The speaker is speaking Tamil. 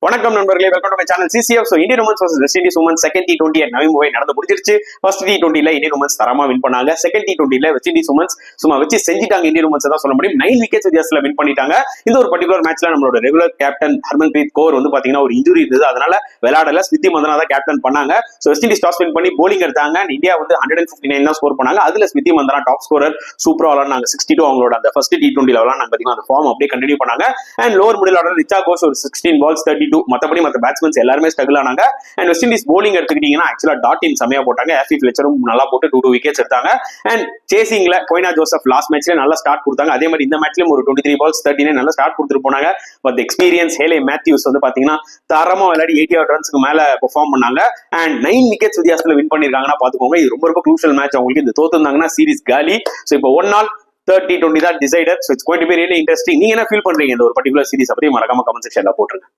வணக்கம் நண்பர்களே, welcome to my channel CCF. So Indian women's vs West Indies women's second T20 at Navi Mumbai நடந்து முடிஞ்சிருச்சு. ஃபர்ஸ்ட் T20ல இந்தியன் உமன்ஸ் தரமா வின் பண்ணாங்க. செகண்ட் T20ல வெஸ்ட் இண்டீஸ் உமன்ஸ் சும்மா வச்சு செஞ்சிட்டாங்க. இந்தியன் உமன்ஸ் தான் சொல்ல முடியும். 9 விக்கெட்ஸ் வித்தியாசத்துல வின் பண்ணிட்டாங்க. இந்த ஒரு பர்டிகுலர் மேட்ச்ல நம்மளோட ரெகுலர் கேப்டன் ஹர்மன்பிரீத் கௌர் வந்து பாத்தீங்கன்னா ஒரு இன்ஜுரி இருந்தது, அதனால விளையாடல. ஸ்மிருதி மந்தனா தான் கேப்டன் பண்ணாங்க. So west Indies toss win பண்ணி போலிங் எடுத்தாங்க. இந்தியா வந்து 159 தான் ஸ்கோர் பண்ணாங்க. அதுல ஸ்மிருதி மந்தனா டாப் ஸ்கோரர், சூப்பரா விளையாடுனாங்க. 62 அவங்களோட அந்த ஃபர்ஸ்ட் T20ல விளையாடுனாங்க. பாத்தீங்கன்னா அந்த ஃபார்ம் அப்படியே கண்டினியூ பண்ணாங்க. அண்ட் லோவர் மிடில் ஆர்டர் ரிச்சா கோஷ் ஒரு 16 balls 32. மத்தபடி மத்த பேட்ஸ்மேன்ஸ் எல்லாருமே ஸ்ட்ரகிள் ஆனாங்க. அண்ட் வெஸ்ட் இண்டீஸ் போலிங் எடுத்துக்கிட்டீங்கன்னா ஆக்சுவலா டாட் இன் செமையா போட்டாங்க. ஆஃபி ஃபிளெச்சரும் நல்லா போட்டு 2 விக்கெட்ஸ் எடுத்தாங்க. அண்ட் சேசிங்ல கொய்னா ஜோசப் லாஸ்ட் மேட்ச்ல நல்லா ஸ்டார்ட் கொடுத்தாங்க. அதே மாதிரி இந்த மேட்ச்லயும் ஒரு 23 balls 39 நல்லா ஸ்டார்ட் கொடுத்துட்டு போனாங்க. பட் எக்ஸ்பீரியன்ஸ் ஹேலே மேத்யூஸ் வந்து பாத்தீங்கன்னா தரமா விளையாடி 88 ரன்ஸ்க்கு மேல பெர்ஃபார்ம் பண்ணாங்க. அண்ட் 9 விக்கெட்ஸ் வித்தியாசத்துல வின் பண்ணிருக்காங்கன்னா பாத்துக்கோங்க. இது ரொம்ப ரொம்ப க்ரூஷியல் மேட்ச் அவங்களுக்கு. இந்த தோத்துருந்தாங்கன்னா சீரிஸ் காலி. சோ இப்போ 1 நாள் 30-20 தான் decided. So it's going to be really interesting. நீங்க என்ன ஃபீல் பண்றீங்க இந்த ஒரு பர்டிகுலர் சீரிஸ் பத்தி மறக்காம கமெண்ட் செக்ஷன்ல போட்டுருங்க.